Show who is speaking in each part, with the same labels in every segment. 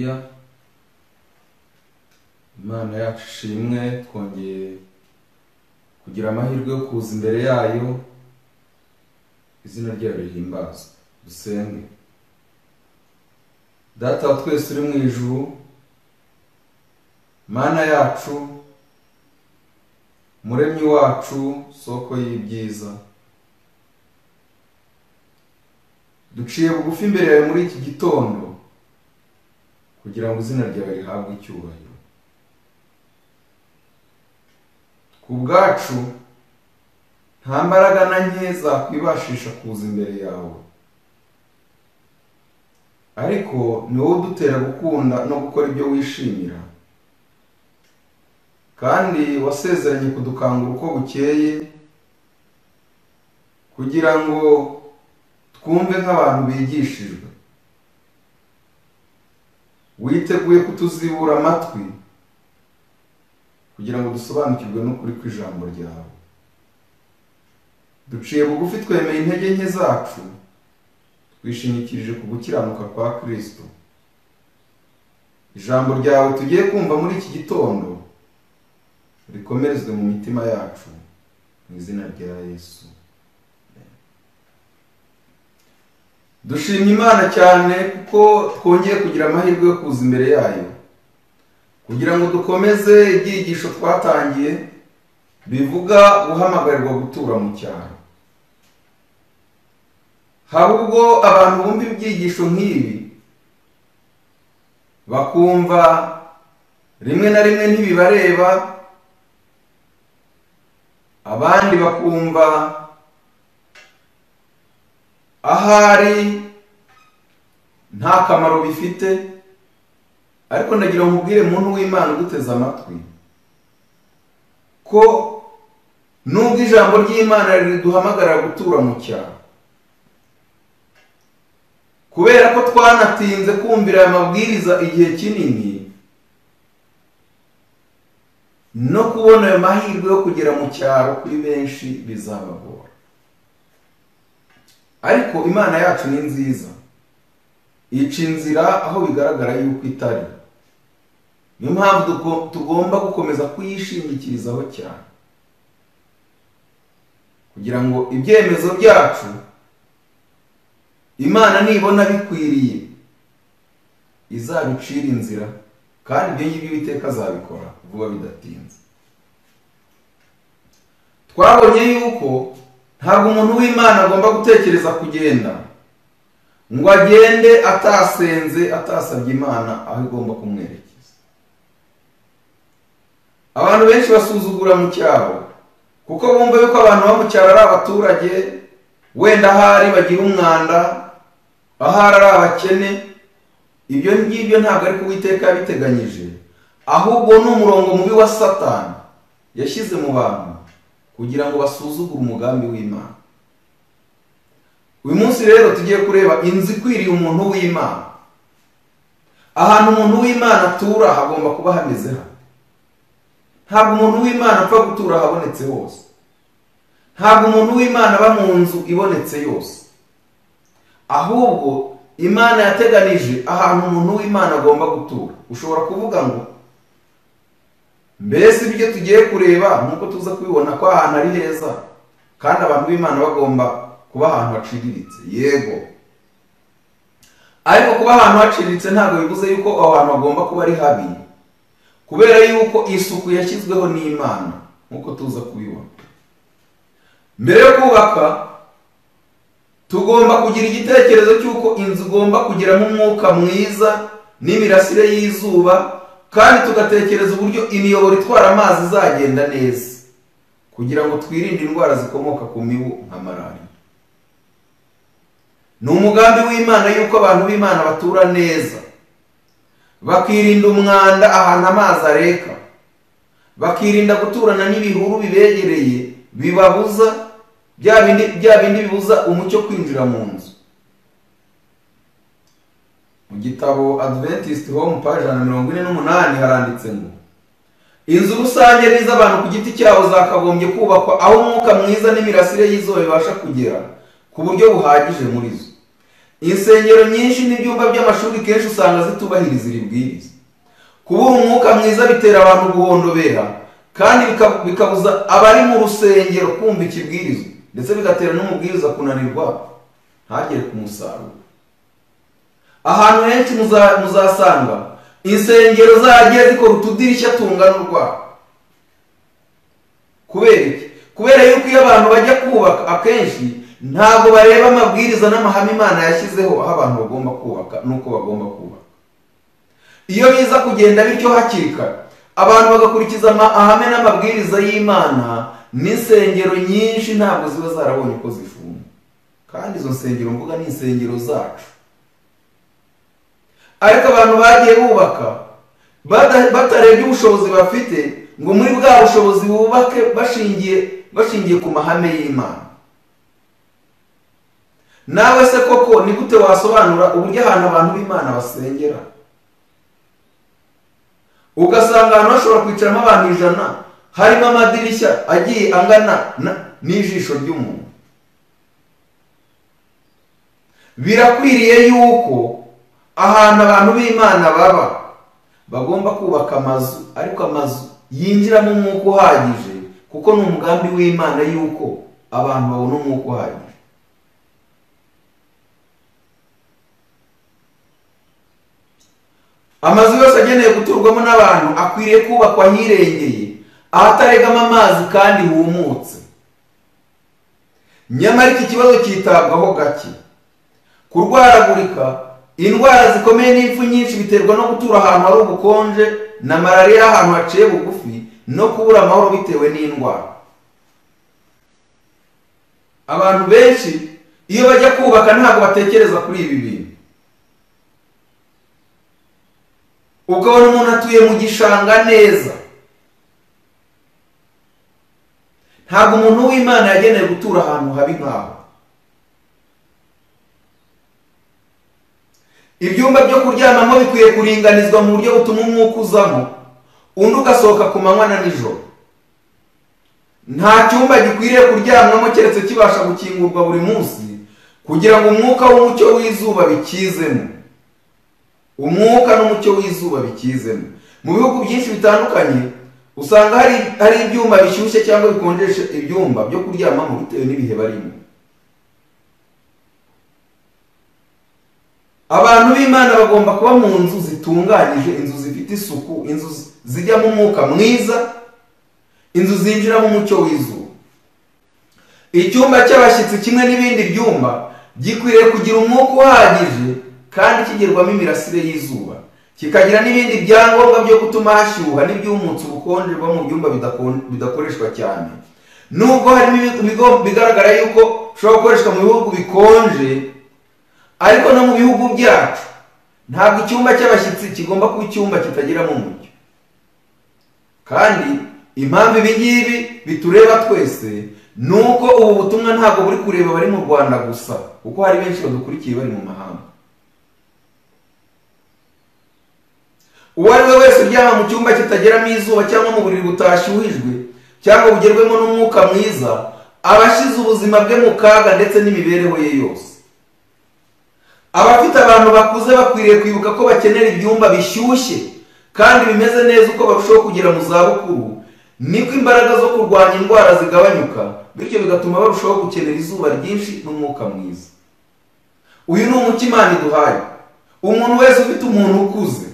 Speaker 1: Haleluya. Imana yacu ishimwe, twongeye kugira amahirwe yo kuza imbere yayo, izina ryayo rihimbazwe. Dusenge. Data wa twese uri mu ijuru, Mana yacu, Muremyi wacu, soko y'ibyiza, duciye bugufi imbere yawe muri iki gitondo kugira ngo izina ryawe rihabwe icyubahiro. Ku bwacu nta mbaraga na nke zakwibashisha kuza imbere yawe, ariko ni wowe udutera gukunda no gukora ibyo wishimira, kandi wasezeranye kudukangura uko bukeye kugira ngo twumve nk'abantu bigishijwe. Witeguye kutuzibura amatwi kugira ngo dusobanukirwe n'ukuri kw'ijambo ryawe. Duciye bugufi twemeye intege nke zacu, twishingikirije ku gukiranuka kwa Kristo. Ijambo ryawe tugiye kumva muri iki gitondo rikomerezwe mu mitima yacu mu izina rya Yesu. Dushimye Imana cyane kuko twongeye kugira amahirwe yo kuza imbere yayo kugira ngo dukomeze ibyigisho twatangiye bivuga guhamagarirwa gutura mu cyaro. Hari ubwo abantu bumva ibyigisho nk'ibi bakumva rimwe na rimwe ntibibareba, abandi bakumva ahari nta kamaro bifite, ariko ndagira ngo nkubwire muntu w'Imana uduteze amatwi ko nubwo ijambo ry'Imana riduhamagarira gutura mu cyaro, kubera ko twanatinze kumvira aya mabwiriza igihe kinini, no kubona ayo mahirwe yo kugera mu cyaro kuri benshi bizabagora. Ariko Imana yacu ni nziza, ica inzira aho bigaragara yuko itari. Niyo mpamvu tugomba gukomeza kuyishingikirizaho cyane kugira ngo ibyemezo byacu Imana nibona bikwiriye izabicira inzira, kandi ibyo ngibyo Uwiteka azabikora vuba bidatinze. Twabonye yuko ntabwo umuntu w'Imana agomba gutekereza kugenda ngo agende atasenze, atasabye Imana aho igomba kumwerekeza. Abantu benshi basuzugura mu cyaro kuko bumva yuko abantu bo mu cyaro ari abaturage, wenda ahari bagira umwanda, ahari ari abakene. Ibyo ngibyo ntabwo ari ko Uwiteka yabiteganyije, ahubwo ni umurongo mubi wa Satani yashyize mu bantu kugira ngo basuzugure umugambi w'Imana. Uyu munsi rero tugiye kureba inzu ikwiriye umuntu w'Imana. Ahantu umuntu w'Imana atura hagomba kuba hameze hano. Ntabwo umuntu w'Imana apfa gutura habonetse hose. Ntabwo umuntu w'Imana aba mu nzu ibonetse yose. Ahubwo Imana yateganije ahantu umuntu w'Imana agomba gutura. Ushobora kuvuga ngo mbese ibyo tugiye kureba nuko tuza kubibona ko ahantu ari heza kandi abantu b'Imana bagomba kuba ahantu haciriritse. Yego, ariko kuba ahantu haciriritse ntabwo bivuze yuko aho hantu hagomba kuba ari habi, kubera yuko isuku yashyizweho n'Imana nkuko tuza kubibona. Mbere yo kubaka tugomba kugira igitekerezo cy'uko inzu igomba kugiramo umwuka mwiza n'imirasire y'izuba, kandi tugatekereza uburyo imiyoboro itwara amazi izagenda neza kugira ngo twirinde indwara zikomoka ku mibu nka malariya. Ni umugambi w'Imana yuko abantu b'Imana batura neza, bakirinda umwanda ahantu amazi areka, bakirinda guturana n'ibihuru bibegereye bibabuza bya bindi bibuza umucyo kwinjira mu nzu. Mu gitabo Adventist Home page 48 haranditse ngo inzu rusange n'iz'abantu ku giti cyabo zakagombye kubakwa aho umwuka mwiza n'imirasire y'izuba bibasha kugera ku buryo buhagije muri zo. insengero nyinshi n'ibyumba by'amashuri kenshi usanga zitubahiriza iri bwiriza. Kubura umwuka mwiza bitera abantu guhondobera kandi bikabuza abari mu rusengero kumva ikibwirizwa, ndetse bigatera n'umubwiriza kunanirwa ntagere ku musaruro. Ahantu henshi muzasanga insengero zagiye zikora utudirishya tungana urwabo. Kubera iki? Kubera yuko iyo abantu bajya kubaka akenshi ntabwo bareba amabwiriza n'amahame Imana yashyizeho aho abantu bagomba kubaka n'uko bagomba kubaka. Iyo biza kugenda bityo hakiri kare abantu bagakurikiza amahame n'amabwiriza y'Imana, n'insengero nyinshi ntabwo ziba zarabonye uko zifunga. Kandi izo nsengero mvuga ni insengero zacu. Ariko abantu bagiye bubaka batarebye ubushobozi bafite ngo muri bwa bushobozi bubake bashingiye ku mahame y'Imana. Nawe se koko ni gute wasobanura uburyo ahantu abantu b'Imana basengera ugasanga ahantu hashobora kwicaramo abantu 100 harimo amadirishya agiye angana n'ijisho ry'umuntu? Birakwiriye yuko ahantu abantu b'Imana baba bagomba kubaka amazu, ariko amazu yinjiramo umwuka uhagije, kuko ni umugambi w'Imana yuko abantu babona umwuka uhagije. Amazu yose agenewe guturwamo n'abantu akwiriye kubakwa ahirengeye, ahataregama amazi kandi humutse. Nyamara iki kibazo cyitabwaho gake. Kurwaragurika, indwara zikomeye n'impfu nyinshi biterwa no gutura ahantu hari ubukonje, na malaria ahantu haciye bugufi, no kubura amahoro bitewe n'indwara. Abantu benshi iyo bajya kubaka ntabwo batekereza kuri ibi bintu. Ukabona umuntu atuye mu gishanga neza. Ntabwo umuntu w'Imana yagenewe gutura ahantu habi nk'aho. Ibyumba byo kuryamamo bikwiye kuringanizwa mu buryo butuma umwuka uzamo undi ugasohoka ku manywa na nijoro. Nta cyumba gikwiriye kuryamwamo keretse kibasha gukingurwa buri munsi kugira ngo umwuka w'umucyo w'izuba bikizemo. Umwuka n'umucyo w'izuba bikizemo. Mu bihugu byinshi bitandukanye usanga hari ibyuma bishyushye cyangwa bikonjesha ibyumba byo kuryamamo bitewe n'ibihe barimo. Abantu b'Imana bagomba kuba mu nzu zitunganyije, inzu zifite isuku, inzu zijyamo umwuka mwiza, inzu zinjiramo umucyo w'izuba. Icyumba cy'abashyitsi kimwe n'ibindi byumba gikwiriye kugira umwuka uhagije kandi kigerwamo imirasire y'izuba, kikagira n'ibindi byangombwa byo gutuma hashyuha n'ibyumutse ubukonje buba mu byumba bidakoreshwa cyane. Nubwo harimo ibigo bigaragara yuko ushobora gukoreshwa mu bihugu bikonje, ariko no mu bihugu byacu ntabwo icyumba cy'abashyitsi kigomba kuba icyumba kitagiramo umucyo. Kandi impamvu ibi ngibi bitureba twese ni uko ubu butumwa ntabwo buri kureba bari mu Rwanda gusa, kuko hari benshi badukurikiye bari mu mahanga. Uwo ari we wese uryama mu cyumba kitageramo izuba cyangwa mu buriri butashyuhijwe cyangwa bugerwemo n'umwuka mwiza aba ashyize ubuzima bwe mu kaga ndetse n'imibereho ye yose. Abafite abantu bakuze bakwiriye kwibuka ko bakenera ibyumba bishyushye kandi bimeze neza uko barushaho kugera mu zabukuru, niko imbaraga zo kurwanya indwara zigabanyuka, bityo bigatuma barushaho gukenera izuba ryinshi n'umwuka mwiza. Uyu ni umucyo Imana iduhaye. Umuntu wese ufite umuntu ukuze,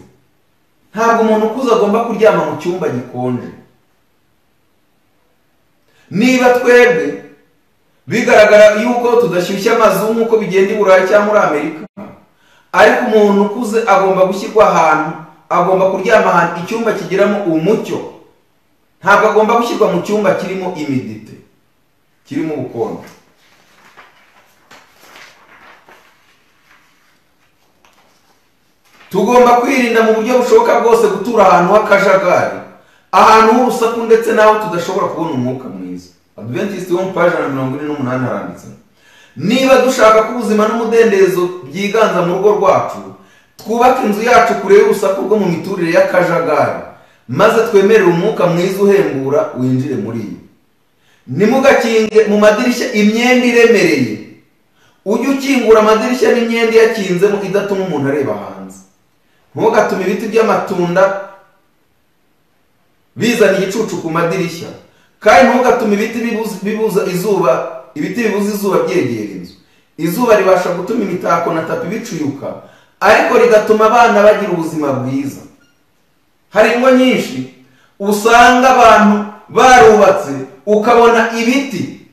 Speaker 1: ntabwo umuntu ukuze agomba kuryama mu cyumba gikonje. Niba twebwe bigaragara yuko tudashyushya amazu nk'uko bigenda i Burayi cyangwa muri Amerika, ariko umuntu ukuze agomba gushyirwa ahantu, agomba kuryama ahantu icyumba kigiramo umucyo. Ntabwo agomba gushyirwa mu cyumba kirimo imidite, kirimo ubukonje. Tugomba kwirinda mu buryo bushoboka bwose gutura ahantu h'akajagari, ahantu h'urusaku ndetse n'aho tudashobora kubona umwuka mwiza. Adventist wo mu page 48 haranditse: niba dushaka ko ubuzima n'umudendezo byiganza mu rugo rwacu, twubake inzu yacu kure y'urusaku rwo mu miturire y'akajagari, maze twemerere umwuka mwiza uhembura winjire muri yo. Nimugakinge mu madirishya imyenda iremereye, ujye ukingura amadirishya n'imyenda iyakinzemo idatuma umuntu areba hanze. Ntugatume ibiti by'amatunda bizana igicucu ku madirishya, kandi ntugatume ibiti bibuza izuba byegera inzu. Izuba ribasha gutuma imitako na tapi bicuyuka, ariko rigatuma abana bagira ubuzima bwiza. Hari ingo nyinshi usanga abantu barubatse ukabona ibiti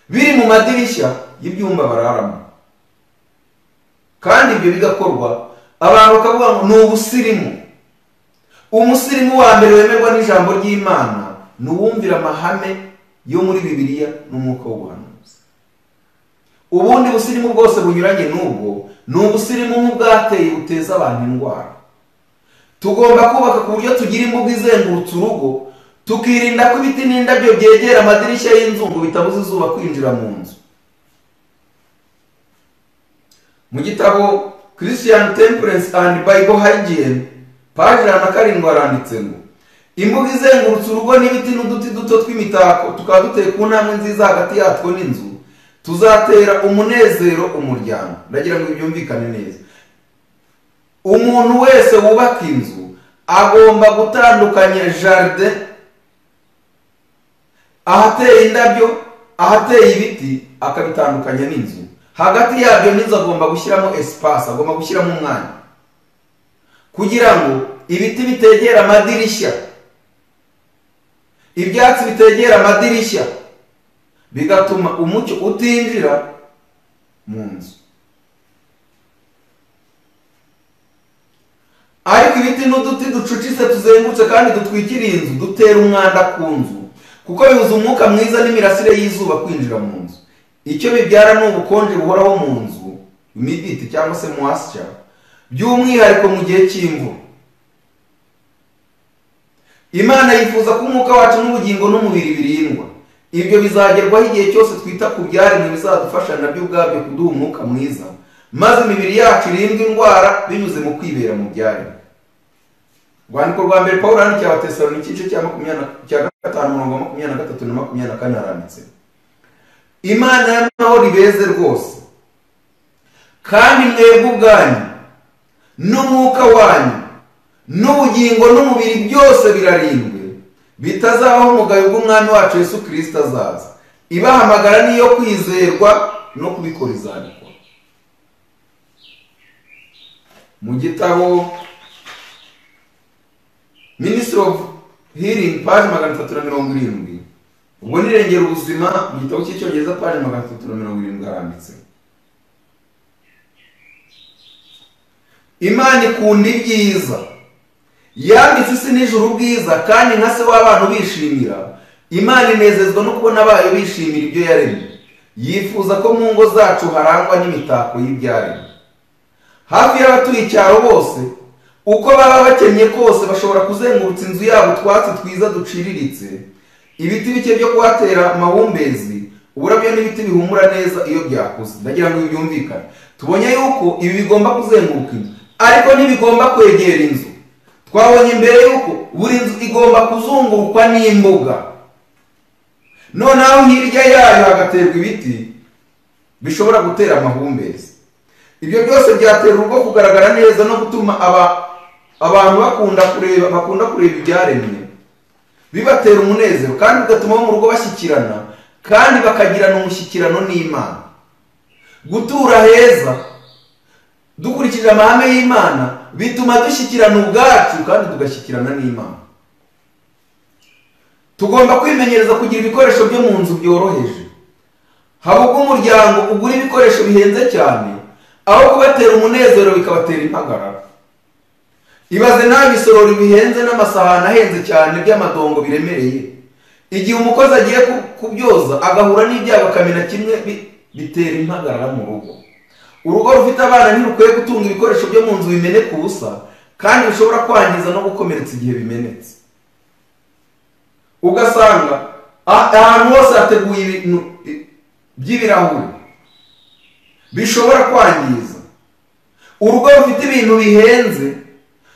Speaker 1: biri mu madirishya y'ibyumba bararamo, kandi ibyo bigakorwa abantu bakavuga ngo ni ubusirimu. Umusirimu wa mbere wemerwa n'ijambo ry'Imana ni uwumvira amahame yo muri Bibiliya n'umwuka w'ubuhanuzi. Ubundi busirimu bwose bunyuranye n'ubwo ni ubusirimu nk'ubwateye buteza abantu indwara. Tugomba kubaka ku buryo tugira imbuga izengurutse urugo, tukirinda ko ibiti n'indabyo byegera amadirishya y'inzu ngo bitabuza izuba kwinjira mu nzu. Mu gitabo Christian Temperance and Bible Hygiene, paji 7 haranditse ngo imbuga izengurutse urugo n'ibiti n'uduti duto tw'imitako tukaba duteye ku ntambwe nziza hagati yatwo n'inzu, tuzatera umunezero umuryango. Ndagira ngo byumvikane neza. Umuntu wese wubaka inzu agomba gutandukanya jardin, ahateye indabyo, ahateye ibiti, akabitandukanya n'inzu. Hagati yabyo n'inzu agomba gushyiramo espace, agomba gushyiramo umwanya, kugira ngo ibiti bitegera amadirishya, ibyatsi bitegera amadirishya, bigatuma umucyo utinjira mu nzu. Ariko ibiti n'uduti ducucitse tuzengurutse kandi dutwikiriye inzu dutera umwanda ku nzu, kuko bibuza umwuka mwiza n'imirasire y'izuba kwinjira mu nzu. Icyo bibyara ni ubukonje buhoraho mu nzu, humidity cyangwa se moisture, by'umwihariko mu gihe cy'imvura. Imana yifuza ko umwuka wacu n'ubugingo n'umubiri birindwa. Ibyo bizagerwaho igihe cyose twita ku byaremwe bizadufasha nabyo ubwabyo kuduha umwuka mwiza, maze imibiri yacu irindwe indwara binyuze mu kwibera mu byaremwe. Rwandiko rwa mbere Pawulo yandikiye Abatesalonike igice cya 5:23-24 haranditse: Imana naho ribeze rwose, kandi mwebwe ubwanyu n'umwuka wanyu n'ubugingo n'umubiri byose birarindwe, bitazabaho umugayo bw'umwami wacu Yesu Kristo azaza. Ibahamagara niyo kwizerwa no kubikora izabikora. Mu gitabo Ministry of Healing, paji 370, ubwo nirengera ubuzima, mu gitabo cy'icyongereza paji 370 haranditse: Imana ikunda ibyiza, yambitse isi n'ijuru ubwiza, kandi nka se w'abantu bishimira. Imana inezezwa no kubona abayo bishimira ibyo yaremye. Yifuza ko mu ngo zacu harangwa n'imitako y'ibyaremwe. Hafi y'abatuye icyaro bose, uko baba bakennye kose, bashobora kuzengurutsa inzu yabo utwatsi twiza duciriritse, ibiti bike byo kuhatera amahumbezi, uburabyo n'ibiti bihumura neza iyo byakuze. Ndagira ngo byumvikane. Tubonye yuko ibi bigomba kuzenguruka inzu, ariko ntibigomba kwegera inzu. Twabonye imbere yuko buri nzu igomba kuzungurukwa n'imbuga, noneho hirya yayo hagaterwa ibiti bishobora gutera amahumbezi. Ibyo byose byatera urugo kugaragara neza no gutuma abantu bakunda kureba ibyaremwe, bibatera umunezero, kandi bigatuma mu rugo bashyikirana kandi bakagirana umushyikirano n'Imana. Gutura heza dukurikije amahame y'Imana bituma dushyikirana ubwacu kandi tugashyikirana n'Imana. Tugomba kwimenyereza kugira ibikoresho byo mu nzu byoroheje. Haba ubwo umuryango ugura ibikoresho bihenze cyane, aho kubatera umunezero bikabatera impagarara. Ibaze nawe ibisorori bihenze n'amasahani ahenze cyane by'amadongo biremereye, igihe umukozi agiye kubyoza agahura n'ibyago akamena kimwe, bitera impagarara mu rugo. Urugo rufite abana ntirukwiye gutunga ibikoresho byo mu nzu bimeneka ubusa, kandi bishobora kwangiza no gukomeretsa igihe bimenetse. Ugasanga ahantu hose hateguye ibintu by'ibirahuri bishobora kwangiza. Urugo rufite ibintu bihenze,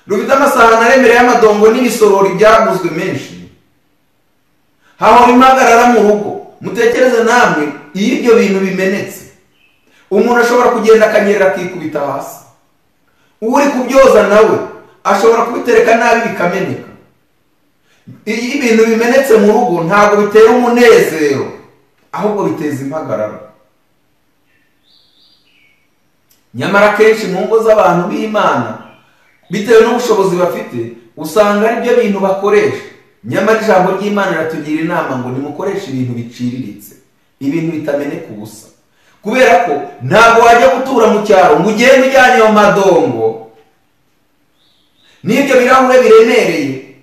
Speaker 1: rufite amasahani aremereye y'amadongo n'ibisorori byaguzwe menshi, hahora impagarara mu rugo. Mutekereze namwe iyo ibyo bintu bimenetse, umuntu ashobora kugenda akanyerera akikubita hasi, uri kubyoza nawe ashobora kubitereka nabi bikameneka. Iyo ibintu bimenetse mu rugo ntabwo bitera umunezero, ahubwo biteza impagarara. Nyamara kenshi mu ngo z'abantu b'Imana, bitewe n'ubushobozi bafite, usanga ari byo bintu bakoresha. Nyamara ijambo ry'Imana riratugira inama ngo nimukoreshe ibintu biciriritse, ibintu bitameneka ubusa. Kubera ko ntabwo wajya gutura mu cyaro ngo ugende ujyanye mu madongo n'ibyo birahure biremereye,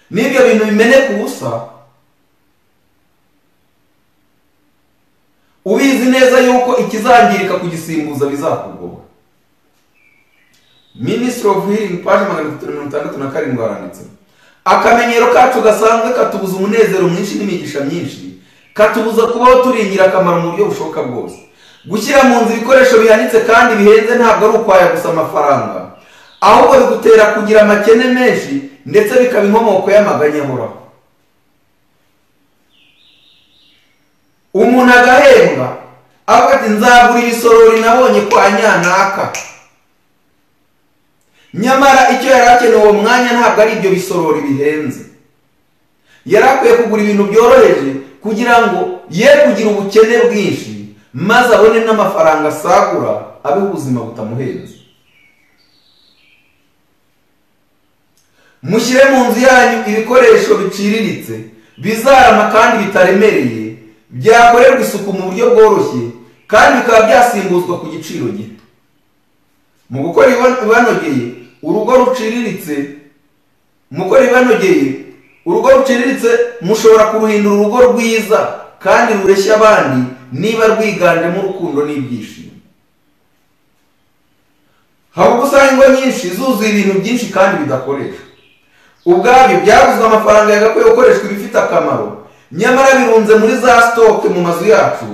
Speaker 1: n'ibyo bintu bimeneka ubusa, ubizi neza yuko ikizangirika kugisimbuza bizakugora. Ministry of Healing page 367 baranditse, akamenyero kacu gasanzwe katubuza umunezero mwinshi n'imigisha myinshi, katubuza kubaho turi ingirakamaro mu buryo bushoboka bwose. Gushyira mu nzu ibikoresho bihanitse kandi bihenze ntabwo ari ukwaya gusa amafaranga, ahubwo bigutera kugira amakene menshi ndetse bikaba inkomoko y'amaganya ahoraho. Umuntu agahembwa avuga ati nzagura ibisorori nabonye kwa nyanaka, nyamara icyo yari akeneye uwo mwanya ntabwo ari ibyo bisorori bihenze. Yari akwiye kugura ibintu byoroheje kugira ngo ye kugira ubukene bwinshi, maze abone n'amafaranga asagura abeho ubuzima butamuhenze. Mushyire mu nzu yanyu ibikoresho biciriritse, bizarama kandi bitaremereye, byakorerwa isuku mu buryo bworoshye kandi bikaba byasimbuzwa ku giciro gito. Mu gukora ibanogeye urugo ruciriritse, mushobora kuruhindura urugo rwiza kandi rureshya abandi niba rwiganjemo urukundo n'ibyishimo. Haba usanga ingo nyinshi zuzuye ibintu byinshi kandi bidakoreshwa. Ubwabyo byaguzwe amafaranga yagakwiye gukoreshwa ibifite akamaro, nyamara birunze muri za stoke mu mazu yacu,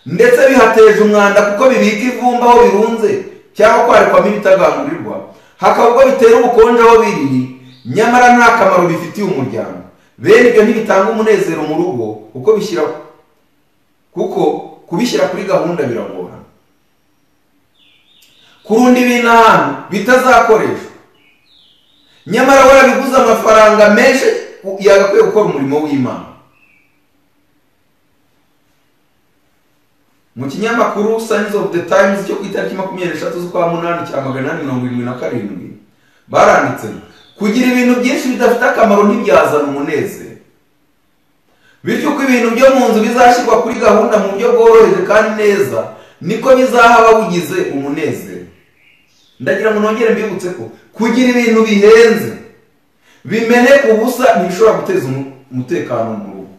Speaker 1: ndetse bihateje umwanda kuko bibika ivumba aho birunze cyangwa kwarikwamo ibitagangurirwa, hakaba ubwo bitera ubukonje aho biri, nyamara nta kamaro bifitiye umuryango. Bene ibyo ntibitanga umunezero mu rugo kuko kubishyira kuri gahunda biragorana. Kurunda ibintu ahantu bitazakoreshwa, nyamara warabiguze amafaranga menshi yagakwiye gukora umurimo w'Imana. Mu kinyamakuru Signs of the Times cyo ku itariki 23 z'ukwa munani cya 877 baranditse, kugira ibintu byinshi bidafite akamaro ntibyazana umunezero. Bityo ko ibintu byo mu nzu bizashyirwa kuri gahunda mu buryo bworoheje kandi neza, niko bizahaba bugize umunezero. Ndagira ngo nongere mbibutse ko kugira ibintu bihenze bimeneka ubusa ntibishobora guteza umutekano mu rugo,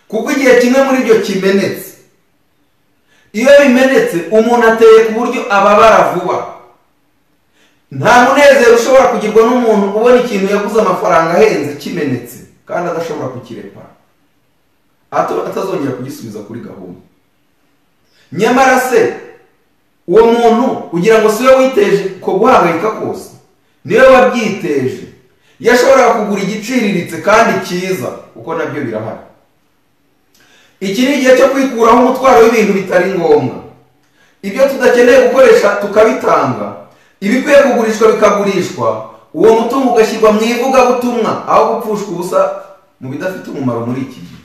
Speaker 1: kuko igihe kimwe muri byo kimenetse, iyo bimenetse umuntu ateye ku buryo ababara vuba. Nta munezero ushobora kugirwa n'umuntu ubona ikintu yaguze amafaranga ahenze kimenetse kandi adashobora kukirepa, atazongera kugisubiza kuri gahunda. Nyamara se uwo muntu ugira ngo siwe witeje ko guhangayika kose? Niwe wabyiteje. Yashoboraga kugura igiciriritse kandi cyiza, uko nabyo birahari. Iki ni igihe cyo kwikuraho umutwaro w'ibintu bitari ngombwa. Ibyo tudakeneye gukoresha tukabitanga, ibikwiye kugurishwa bikagurishwa, uwo mutungo ugashyirwa mu ivugabutumwa aho gupfushwa ubusa mu bidafite umumaro muri iki gihe.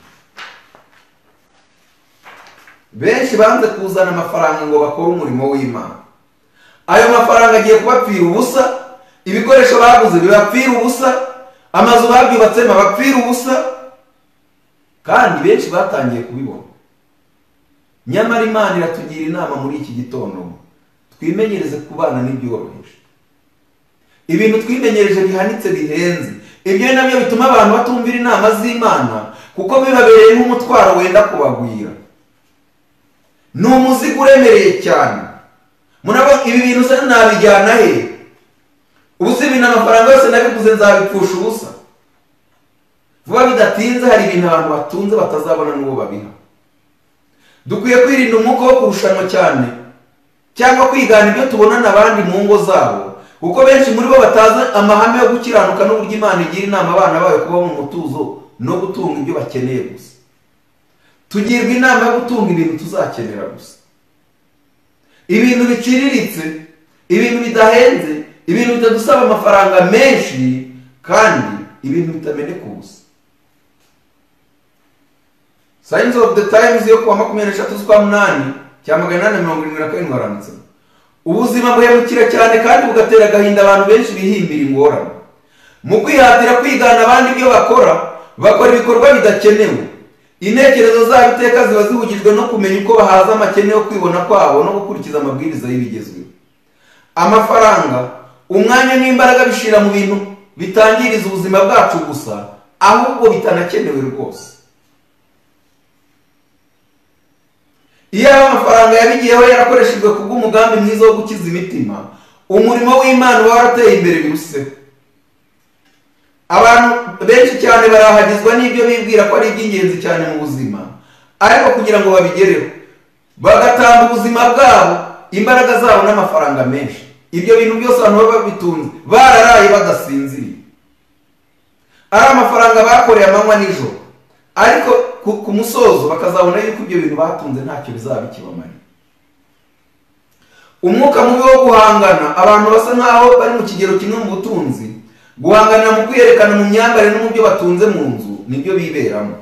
Speaker 1: Benshi banze kuzana amafaranga ngo bakore umurimo w'Imana. Ayo mafaranga agiye kubapfira ubusa, ibikoresho baguze bibapfira ubusa, amazu babyubatsemo bapfira ubusa, kandi benshi batangiye kubibona. Nyamara Imana iratugira inama muri iki gitondo, twimenyereze kubana n'ibyoroheje. Ibintu twimenyereje bihanitse bihenze, ibyo nabyo bituma abantu batumvira inama z'Imana kuko bibabereye nk'umutwaro wenda kubagwira. Ni umuzigo uremereye cyane. Murabona ibi bintu se nabijyana he? Ubuze ibintu amafaranga yose nabiguze nzabipfusha ubusa. Vuba bidatinze hari ibintu abantu batunze batazabona n'uwo babiha. Dukwiye kwirinda umwuka wo kurushanwa cyane, cyangwa kwigana ibyo tubona n'abandi mu ngo zabo, kuko benshi muri bo batazi amahame yo gukiranuka n'uburyo Imana igira inama abana bayo kuba mu mutuzo no gutunga ibyo bakeneye gusa. Tugirwa inama yo gutunga ibintu tuzakenera gusa. ibintu biciriritse, ibintu bidahenze, ibintu bitadusaba amafaranga menshi, kandi ibintu bitameneka ubusa. Signs of the Times yo kuwa 23 z'ukwa munani cya 877 haranditse: ubuzima buhemukira cyane kandi bugatera agahinda abantu benshi bihimbira ingorane. Mu kwihatira kwigana abandi ibyo bakora ibikorwa bidakenewe. Intekerezo zabo iteka ziba zihugijwe no kumenya uko bahaza amakene yo kwibona kwabo no gukurikiza amabwiriza y'ibigezweho. Amafaranga, umwanya n'imbaraga bishira mu bintu bitangiriza ubuzima bwacu gusa, ahubwo bitanakenewe rwose. Iyo amafaranga yabigiyeho yarakoreshejwe kubw'umugambi mwiza wo gukiza imitima, umurimo w'Imana warateye imbere biruseho. Abantu benshi cyane barahagizwa n'ibyo bibwira ko ari iby'ingenzi cyane mu buzima, ariko kugira ngo babigereho bagatanga ubuzima bwabo, imbaraga zabo n'amafaranga menshi. Ibyo bintu byose abantu baba babitunze bararaye badasinziriye. Ari amafaranga bakoreye amanywa nijoro, ariko ku musozo bakazabona yuko ibyo bintu batunze ntacyo bizaba bikibamarira. Umwuka mubi wo guhangana, abantu basa nkaho bari mu kigero kimwe mu butunzi, guhangana mu kwiyerekana mu myambarire no mu byo batunze mu nzu, nibyo biberamo.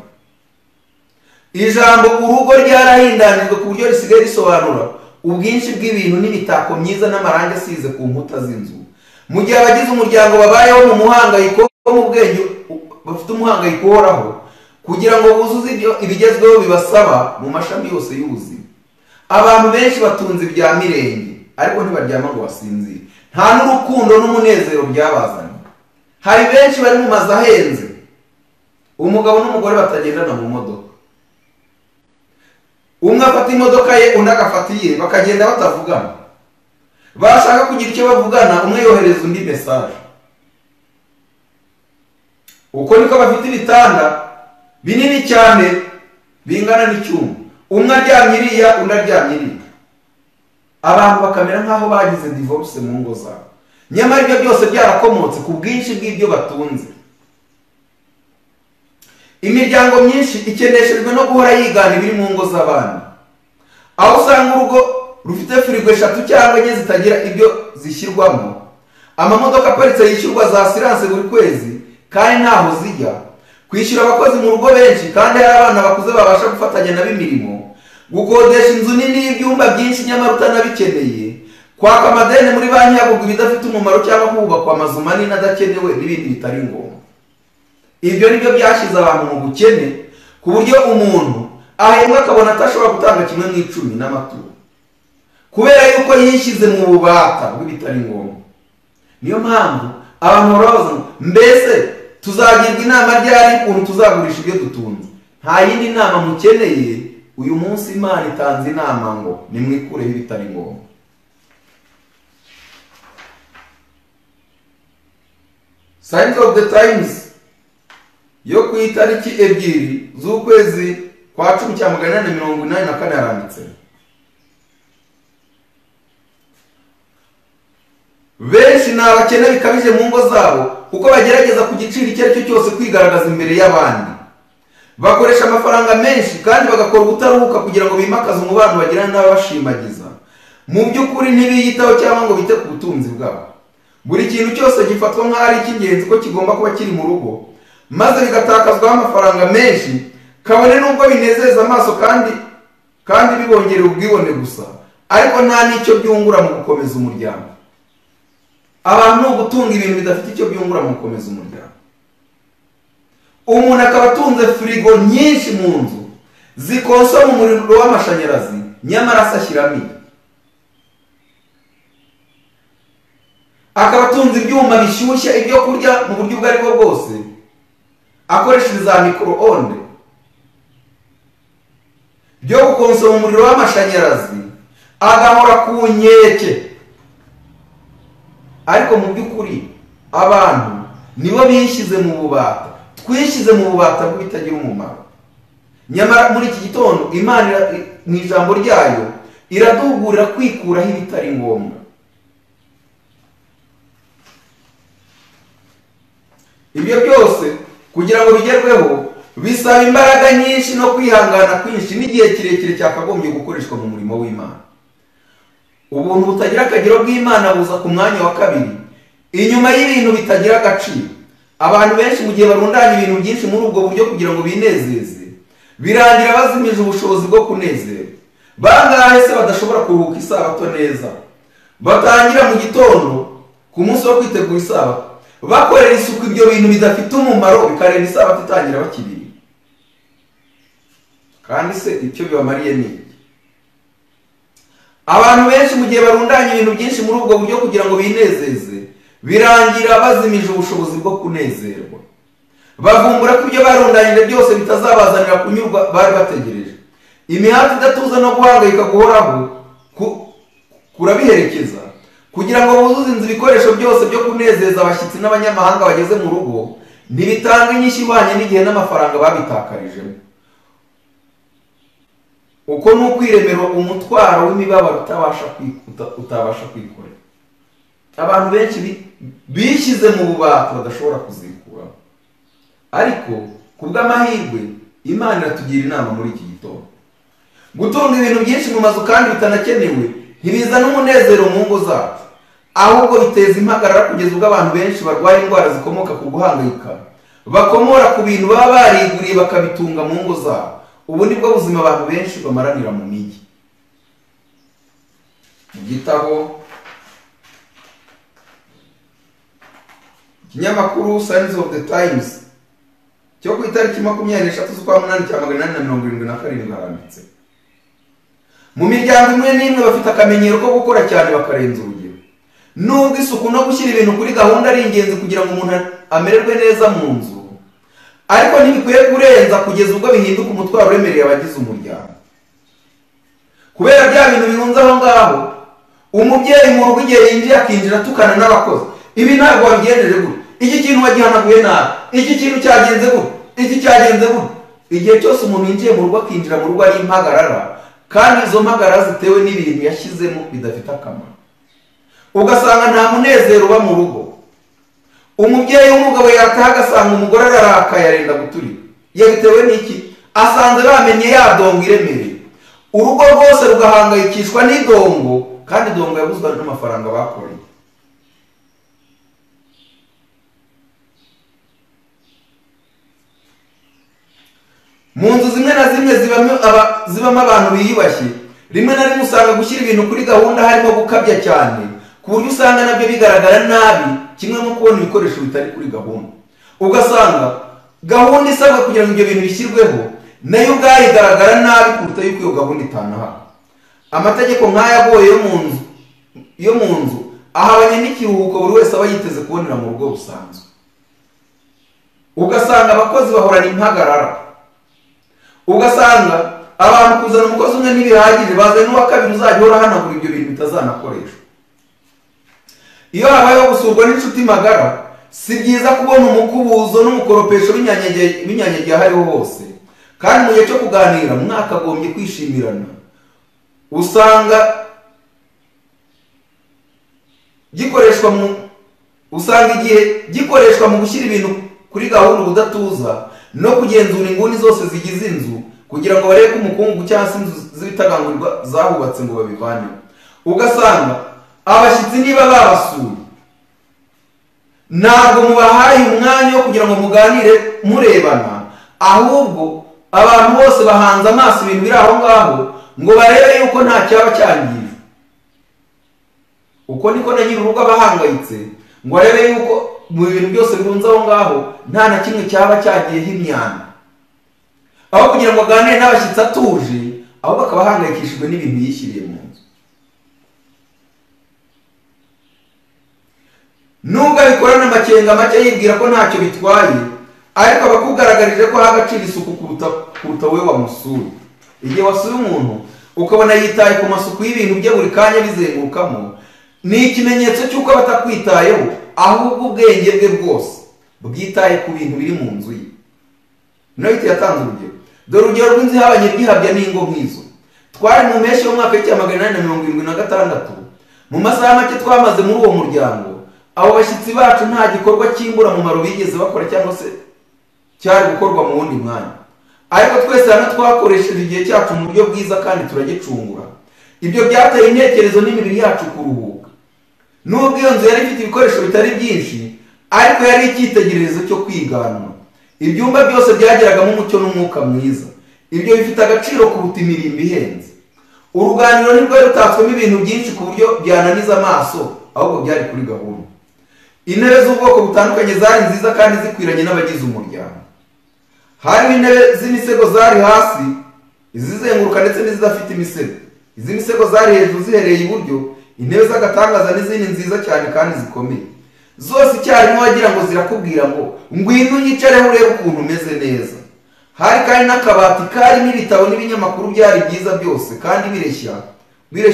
Speaker 1: Ijambo urugo ryarahindanijwe ku buryo risigaye risobanura ubwinshi bw'ibintu n'imitako myiza n'amarangi asize ku nkuta z'inzu. Mu gihe abagize umuryango babayeho mu muhangayiko mu bwenge, bafite umuhangayiko uhoraho kugira ngo buzuze ibigezweho bibasaba mu mashami yose y'ubuzima. Abantu benshi batunze ibya mirenge, ariko ntibaryama ngo basinzire. Nta n'urukundo n'umunezero byabazanye. Hari benshi bari mu mazu ahenze, umugabo n'umugore batagendana mu modoka. Umwe afata imodoka ye, undi agafata iye, bakagenda batavugana. Bashaka kugira icyo bavugana, umwe yohereza undi message. Uko niko bafite ibitanda binini cyane bingana n'icyuma, umwe aryamye iriya, undi aryamye iriya. Abantu bakamera nk'aho bagize divorce mu ngo zabo, nyamara ibyo byose byarakomotse ku bwinshi bw'ibyo batunze. Imiryango myinshi ikeneshejwe no guhora yigana ibiri mu ngo z'abandi, aho usanga urugo rufite firigo 3 cyangwa enye zitagira ibyo zishyirwamo, amamodoka aparitse yishyurwa za assurance buri kwezi kandi ntaho zijya, kwishyura abakozi mu rugo benshi kandi hari abana bakuze babasha gufatanya nabo imirimo, gukodesha inzu nini y'ibyumba byinshi nyamara utanabikeneye, kwaka amadeni muri banki yagurwa ibidafite umumaro cyangwa kubakwa amazu manini adakenewe n'ibindi bitari ngombwa. Ibyo nibyo byashize abantu mu bukene, ku buryo umuntu ahembwa akabona atashobora gutanga 1/10 n'amaturo, kubera yuko yishyize mu bubata bw'ibitari ngombwa. Niyo mpamvu abantu barabaza ngo mbese tuzagirwa inama ryari ukuntu tuzagurisha ibyo dutunze? Nta yindi nama mukeneye, uyu munsi Imana itanze inama ngo nimwikureho ibitari ngombwa. Signs of the Times yo ku itariki 2 z'ukwezi kwa 10 cya 884 yaranditse: benshi ni abakene bikabije mu ngo zabo kuko bagerageza ku giciro icyo ari cyo cyose kwigaragaza imbere y'abandi. Bakoresha amafaranga menshi kandi bagakora ubutaruhuka kugira ngo bimakaze umubano bagirana n'ababashimagiza. Mu by'ukuri ntibiyitaho cyangwa ngo bite ku butunzi bwabo. Buri kintu cyose gifatwa nk'aho ari icy'ingenzi ko kigomba kuba kiri mu rugo, maze bigatakazwaho amafaranga menshi, kabone n'ubwo binezeza amaso kandi bibongerera ubwibone gusa, ariko nta n'icyo byungura mu gukomeza umuryango. Abantu gutunga ibintu bidafite icyo byungura mu gukomeza umuryango. Umuntu akaba atunze firigo nyinshi mu nzu zikonsoma umuriro w'amashanyarazi, nyamara asashyiramo. Akaba atunze ibyuma bishyushya ibyo kurya mu buryo ubwo aribwo bwose, akoresheje za micro-onde byo gukonsoma umuriro w'amashanyarazi, agahora ku nkeke. Ariko mu by'ukuri abantu nibo bishyize mu bubata, twishyize mu bubata bw'ibitagira umumaro. Nyamara muri iki gitondo Imana mu ijambo ryayo iraduhugurira kwikuraho ibitari ngombwa. Ibyo byose kugira ngo bigerweho bisaba imbaraga nyinshi no kwihangana kwinshi n'igihe kirekire cyakagombye gukoreshwa mu murimo w'Imana. ubuntu butagira akagero bw'Imana buza ku mwanya wa kabiri inyuma y'ibintu bitagira agaciro. Abantu benshi mu gihe barundanya ibintu byinshi muri ubwo buryo kugira ngo binezeze, birangira bazimije ubushobozi bwo kunezera. Bangahe se badashobora kuruhuka isabato neza, batangira mu gitondo ku munsi wo kwitegura isabato bakorera isuku ibyo bintu bidafite umumaro, bikarenga isabato itangira bakibiri. Kandi se icyo bibamariye ni iki? Abantu benshi mu gihe barundanya ibintu byinshi muri ubwo buryo kugira ngo binezeze, birangira bazimije ubushobozi bwo kunezerwa. Bavumbura ko ibyo barundanyije byose bitazabazanira kunyurwa bari bategereje. Imihati idatuza no guhangayika guhoraho kurabiherekeza kugira ngo buzuze inzu ibikoresho byose byo kunezeza abashyitsi n'abanyamahanga bageze mu rugo, ntibitanga inyishyu ihwanye n'igihe n'amafaranga babitakarijemo. Uko ni ukwiremera umutwaro w'imibabaro utabasha kwikorera. Abantu benshi bishyize mu bubata badashobora kuzikuraho. Ariko ku bw'amahirwe Imana iratugira inama muri iki gitondo. Gutunga ibintu byinshi mu mazu kandi bitanakenewe ntibizana umunezero mu ngo zacu, ahubwo biteza impagarara kugeza ubwo abantu benshi barwaye indwara zikomoka ku guhangayika bakomora ku bintu baba bariguriye bakabitunga mu ngo zabo. Ubu nibwo buzima abantu benshi bamaranira mu mijyi. Mu gitabo ikinyamakuru Signs of the Times cyo ku itariki 23 z'ukwa munani cya 877 haranditse: mu miryango imwe n'imwe bafite akamenyero ko gukora cyane bakarenza urugero. Nubwo isuku no gushyira ibintu kuri gahunda ari ingenzi kugira ngo umuntu amererwe neza mu nzu, ariko ntibikwiye kurenza kugeza ubwo bihinduka umutwaro uremereye abagize umuryango. Kubera bya bintu birunze aho ngaho, umubyeyi mu rugo igihe yinjiye akinjira atukana n'abakozi. Ibi ntabwo wabigenjeje gutya, iki kintu wagihanaguye nabi, iki kintu cyagenze gutya, iki cyagenze gutya. Igihe cyose umuntu yinjiye mu rugo akinjira mu rugo ari impagarara, kandi izo mpagarara zitewe n'ibintu yashyizemo bidafite akamaro. Ugasanga nta munezero uba mu rugo. Umubyeyi w'umugabo yataha agasanga umugore ararakaye arenda guturika. Yabitewe n'iki? Asanze bamenye ya dongo iremereye. Urugo rwose rugahangayikishwa n'idongo, kandi idongo yabuzwa n'amafaranga bakoreye. Mu nzu zimwe na zimwe zibamo abantu biyubashye, rimwe na rimwe usanga gushyira ibintu kuri gahunda harimo gukabya cyane, ku buryo usanga nabyo bigaragara nabi, kimwe no kubona ibikoresho bitari kuri gahunda. Ugasanga gahunda isabwa kugira ngo ibyo bintu bishyirweho nayo ubwayo igaragara nabi kuruta yuko iyo gahunda itanahawe. Amategeko nk'aya agoye yo mu nzu ahabanye n'ikiruhuko buri wese aba yiteze kubonera mu rugo rusanzwe. Ugasanga abakozi bahorana impagarara. Ugasanga abantu kuzana umukozi umwe ntibihagije, bazanye n'uwa kabiri uzajya uhora hanagura ibyo bintu bitazanakoreshwa. Iyo habayeho gusurwa n'inshuti magara, si byiza kubona umukubuzo n'umukoropesho binyanyagiye ahariho hose. Kandi mu gihe cyo kuganira mwakagombye kwishimirana. Usanga igihe gikoreshwa mu gushyira ibintu kuri gahunda ubudatuza no kugenzura inguni zose zigize inzu kugira ngo barebe ko umukungu cyangwa se inzu z'ibitagangurirwa zahubatse ngo babivaneho. Ugasanga abashyitsi niba babasuye, ntabwo mubahaye umwanya wo kugira ngo muganire murebana, ahubwo abantu bose bahanze amaso ibintu biri aho ngaho ngo barebe yuko nta cyaba cyangije. Uko niko na nyiri urugo abahangayitse ngo arebe yuko mu bintu byose birunze aho ngaho nta na kimwe cyaba cyagiyeho imyanda. Aho kugira ngo aganire n'abashyitsi atuje, ahubwo akaba ahangayikishijwe n'ibintu yishyiriye mu nzu. Nubwo abikorana amakenga make yibwira ko ntacyo bitwaye, ariko abakugaragarije ko aha agaciro isuku kuruta wowe wamusuye. Igihe wasuye umuntu ukabona yitaye ku masuku y'ibintu bye buri kanya bizengurukamo, ni ikimenyetso cy'uko aba atakwitayeho, ahubwo ubwenge bwe bwose bwitaye ku bintu biri mu nzu ye. Nohiti yatanze urugero. Dore urugero rw'inzu ihabanye byihabya n'ingo nk'izo. Twari mu mpeshyi y'umwaka w'1876, mu masaha make twamaze muri uwo muryango, abo bashyitsi bacu nta gikorwa cy'imburamumaro bigeze bakora cyangwa se cyari gukorwa mu wundi mwanya. Ariko twese hamwe twakoresheje igihe cyacu mu buryo bwiza kandi turagicungura. ibyo byateye intekerezo n'imibiri yacu kuruhuka. Nubwo iyo nzu yari ifite ibikoresho bitari byinshi, ariko yari icyitegererezo cyo kwiganwa. Ibyumba byose byageragamo umucyo n'umwuka mwiza. Ibyo bifite agaciro kuruta imirimbo ihenze. Uruganiriro nirwo rutatswemo ibintu byinshi ku buryo byananiza amaso, ahubwo byari kuri gahunda. Intebe z'ubwoko butandukanye zari nziza kandi zikwiranye n'abagize umuryango. Harimo intebe z'imisego zari hasi, izizenguruka ndetse n'izidafite imisego. Izi misego zari hejuru zihereye iburyo, intebe z'agatangaza n'izindi nziza cyane kandi zikomeye. Zose icyarimwe wagira ngo zirakubwira ngo ngwino unyicareho urebe ukuntu umeze neza. Hari kandi n'akabati karimo ibitabo n'ibinyamakuru byari byiza byose kandi bireshya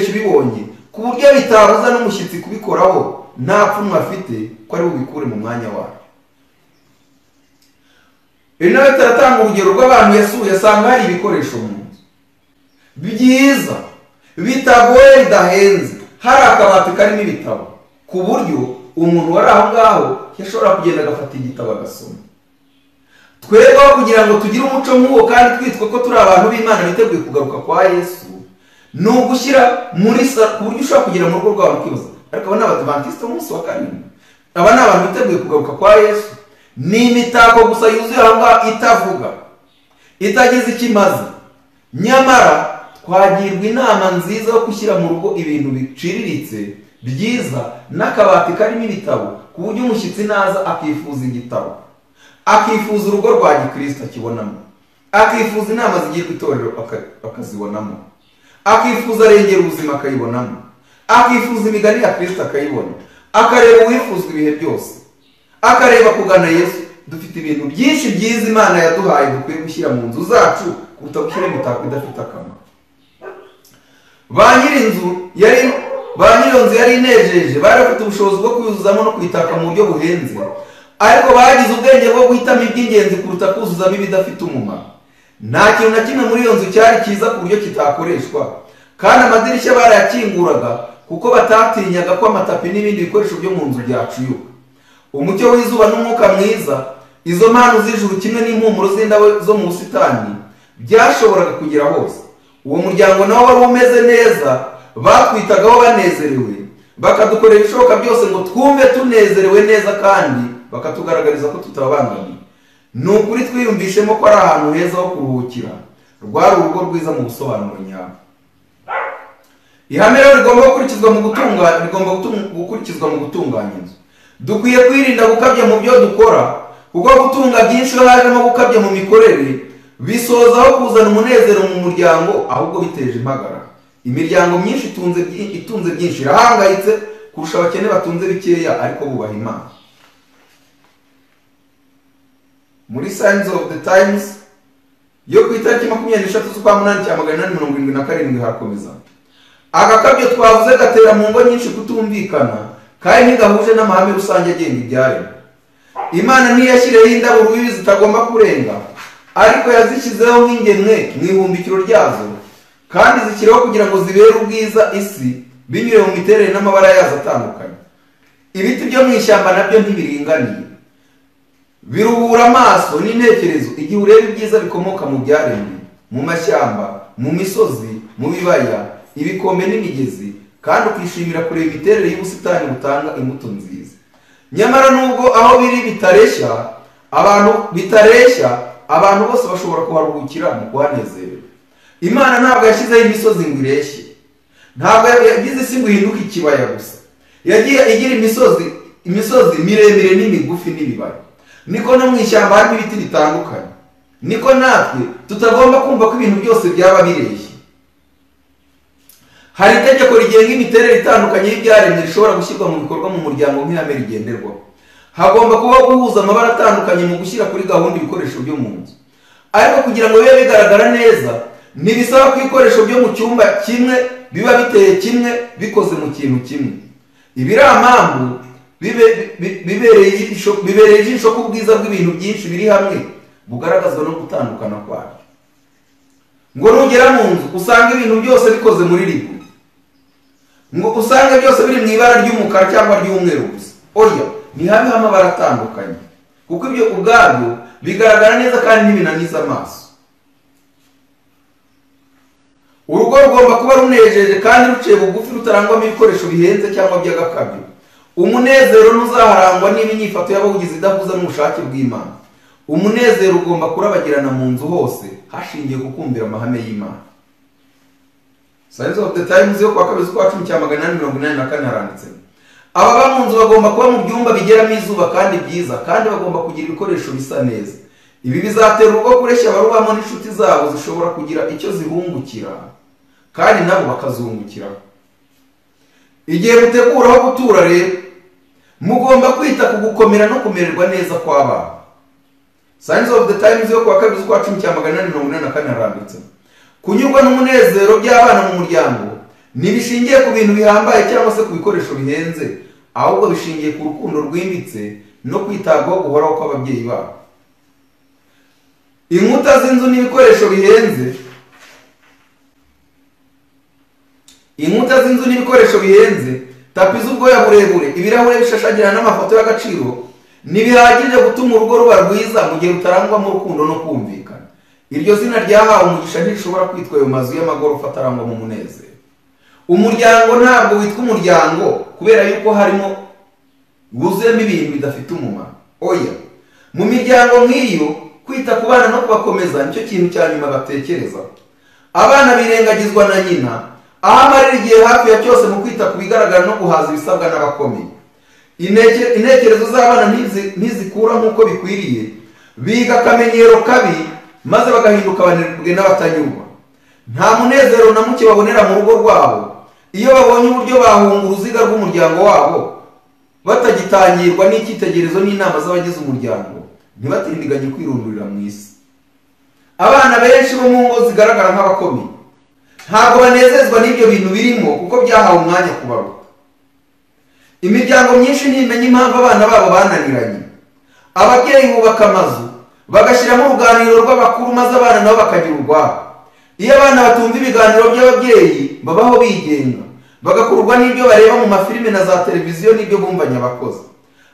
Speaker 1: ubibonye, ku buryo bitabuza n'umushyitsi kubikoraho nta pfunwe afite ko ari bubikure mu mwanya wayo. Nawe turatanga urugero rw'abantu yasuye, asanga hari ibikoresho mu nzu byiza bitagoye bidahenze. Hari akabati karimo ibitabo ku buryo umuntu wari aho ngaho yashobora kugenda agafata igitabo agasoma. Twebweho kugira ngo tugire umuco nk'uwo kandi twitwe ko turi abantu b'Imana biteguye kugaruka kwa Yesu, ni ugushyira muri ku buryo ushobora kugera mu rugo rwawe ukibaza, ariko aba ni Abadivantiste b'umunsi wa karindwi, aba ni abantu biteguye kugaruka kwa Yesu. Ni imitako gusa yuzuye aho ngaho itavuga, itagize icyo imaze. Nyamara twagirwa inama nziza yo gushyira mu rugo ibintu biciriritse byiza n'akabati karimo ibitabo, ku buryo umushyitsi naza akifuza igitabo, akifuza urugo rwa Gikristo akibonamo, akifuza inama zigirwa itorero akazibonamo, akifuza arengera ubuzima akayibonamo, akifuza imigani ya Kristo akayibona, akareba uwifuzwa ibihe byose, akareba kugana Yesu. Dufite ibintu byinshi byiza Imana yaduhaye dukwiye gushyira mu nzu zacu kuruta gushyira imitako idafite akamaro. Ba nyir'inzu yari inejeje, bari bafite ubushobozi bwo kuyuzuzamo no kuyitaka mu buryo buhenze, ariko bagize ubwenge bwo guhitamo iby'ingenzi kuruta kuzuzamo ibidafite umumaro. Nta kintu na kimwe muri iyo nzu cyari cyiza ku buryo kitakoreshwa, kandi amadirishya barayakinguraga kuko batatinyaga ko amatapi n'ibindi bikoresho byo mu nzu byacuyuka. Umucyo w'izuba n'umwuka mwiza, izo mpano z'ijuru kimwe n'impumuro z'indabo zo mu busitani byashoboraga kugera hose. Uwo muryango nawo wari umeze neza, batwitagaho banezerewe, bakadukorera ibishoboka byose ngo twumve tunezerewe neza kandi bakatugaragariza ko tutababangamiye. Ni ukuri twiyumvishemo ko ari ahantu heza ho kuruhukira, rwari urugo rwiza mu busobanuro nyabwo. Ihame rero rigomba gukurikizwa mu gutunganya inzu. Dukwiye kwirinda gukabya mu byo dukora, kuko gutunga byinshi iyo hajemo gukabya mu mikorere bisozaho kuzana umunezero mu muryango, ahubwo biteje impagarara. Imiryango myinshi itunze byinshi irahangayitse kurusha abakene batunze bikeya ariko bubaha Imana. Muri Signs of the Times yo ku itariki 23/8/1877 hakomeza, agakabyo twavuze gatera mu ngo nyinshi kutumvikana kandi ntigahuje n'amahame rusange agenga ibyaremwe. Imana ntiyashyireho indabo urubibi zitagomba kurenga, ariko yazishyizeho nk'ingemwe mu ihumbikiro ryazo, kandi zishyiraho kugira ngo zibere ubwiza isi binyuriye mu miterere n'amabara yazo atandukanye. Ibiti byo mu ishyamba nabyo ntibiringaniye, biruhura amaso n'intekerezo igihe ureba ibyiza bikomoka mu byaremwe, mu mashyamba, mu misozi, mu bibaya, ibikombe n'imigezi, kandi ukishimira kureba imiterere y'ubusitani butanga imbuto nziza. Nyamara nubwo aho biri bitareshya, abantu bose bashobora kuharuhukira mu kuhanezerwa. Imana ntabwo yashyizeho imisozi ngo ireshye, ntabwo yagize isi ngo ihinduke ikibaya gusa. Yagiye igira imisozi miremire n'imigufi n'ibibaya. Niko no mu ishyamba harimo ibiti bitandukanye. Niko natwe tutagomba kumva ko ibintu byose byaba bireshye. Hari itegeko rigenga imiterere itandukanye y'ibyaremwe rishobora gushyirwa mu bikorwa mu muryango nk'ihame rigenderwaho. Hagomba kubaho guhuza amabara atandukanye mu gushyira kuri gahunda ibikoresho byo mu nzu. Ariko kugira ngo bibe bigaragara neza, ntibisaba ko ibikoresho byo mu cyumba kimwe biba biteye kimwe, bikoze mu kintu kimwe. Ibiramambu bibereye ijisho ko ubwiza bw'ibintu byinshi biri hamwe bugaragazwa no gutandukana kwabyo. Ngo nugera mu nzu usanga ibintu byose bikoze muri ribu, ngo usange byose biri mu ibara ry'umukara cyangwa ry'umweru gusa. Oya, ntihabeho amabara atandukanye, kuko ibyo ubwabyo bigaragara neza kandi ntibinaniza amaso. urugo rugomba kuba runejeje kandi ruciye bugufi, rutarangwamo ibikoresho bihenze cyangwa by'agakabyo. Umunezero ntuzaharangwa n'imyifato y'abawugize idahuza n'ubushake bw'Imana. Umunezero ugomba kurabagirana mu nzu hose hashingiye ku kumvira amahame y'Imana. Signs of the Times yo kwa 2/10/884 haranditse: ababa mu nzu bagomba kuba mu byumba bigeramo izuba kandi byiza, kandi bagomba kugira ibikoresho bisa neza. Ibi bizatera urugo kureshya abarubamo n'inshuti zabo zishobora kugira icyo zibungukira kandi nabo bakazungukiraho. Igihe mutegura aho gutura rero, mugomba kwita ku gukomera no kumererwa neza kw'abana. Signs of the Times yo kwa 2/10/884 haranditse: kunyurwa n'umunezero by'abana mu muryango ntibishingiye ku bintu bihambaye cyangwa se ku bikoresho bihenze, ahubwo bishingiye ku rukundo rwimbitse no kwitabwaho guhoraho kw'ababyeyi babo. Inkuta z'inzu n'ibikoresho bihenze, tapi z'ubwoya burebure, ibirahure bishashagirana n'amafoto y'agaciro ntibihagije gutuma urugo ruba rwiza mu gihe rutarangwamo urukundo no kumvikana. Iryo zina ryahawe umugisha ntirishobora kwitwa ayo mazu y'amagorofa atarangwamo umunezero. Umuryango ntabwo witwa umuryango kubera yuko harimo wuzuyemo ibintu bidafite umumaro. Oya, mu miryango nk'iyo kwita ku bana no kubakomeza nicyo kintu cya nyuma batekereza. Abana birengagizwa na nyina, aho amarira igihe hafi ya cyose mu kwita ku bigaragara no guhaza ibisabwa n'abakomeye. Intekerezo z'abana ntizikura nk'uko bikwiriye, biga akamenyero kabi maze bagahinduka abanebwe n'abatanyurwa. Nta munezero na muke babonera mu rugo rwabo iyo babonye uburyo bahunga uruziga rw'umuryango wabo batagitangirwa n'icyitegererezo n'inama z'abagize umuryango, ntibatindiganye kwirundurira mu isi. Abana benshi bo mu ngo zigaragara nk'abakomeye ntabwo banezezwa n'ibyo bintu birimo kuko byahawe umwanya kubaruta. Imiryango myinshi ntimenya impamvu abana babo bananiranye. Ababyeyi bubaka amazu bagashyiramo uruganiriro rw'abakuru maze abana nabo bakagira urwabo. Iyo abana batumva ibiganiro by'ababyeyi babaho bigenga, bagakururwa n'ibyo bareba mu mafilime na za televiziyo n'ibyo bumvanye abakozi.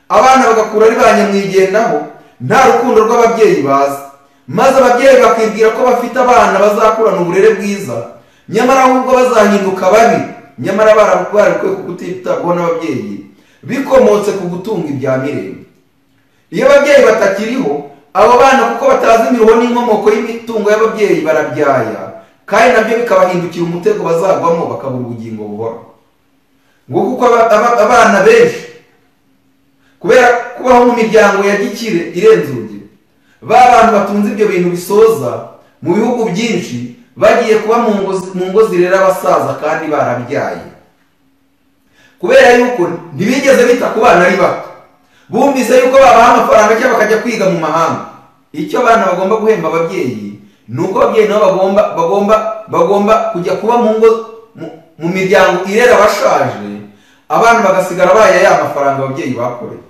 Speaker 1: Abana bagakura ari ba nyamwigendaho, nta rukundo rw'ababyeyi bazi, maze ababyeyi bakibwira ko bafite abana bazakurana uburere bwiza, nyamara ahubwo bazahinduka babi, nyamara barabikwiye ku kutitabwaho n'ababyeyi bikomotse ku gutunga ibya mirenge. Iyo ababyeyi batakiriho, abo bana kuko batazi imiruho n'inkomoko y'imitungo y'ababyeyi barabyaya, kandi nabyo bikabahindukira umutego bazagwamo bakabura ubugingo buhora. Ngo kuko abana benshi kubera kubaho mu miryango ya gikire irenze urugero, ba bantu batunze ibyo bintu bisoza mu bihugu byinshi bagiye kuba mu ngo zirera abasaza kandi barabyaye, kubera yuko ntibigeze bita ku bana ari bato. Bumvise yuko babaha amafaranga cyangwa bakajya kwiga mu mahanga. Icyo abana bagomba guhemba ababyeyi ni uko ababyeyi nabo bagomba kujya kuba mu miryango irera abashaje, abana bagasigara baya ya mafaranga ababyeyi bakoreye.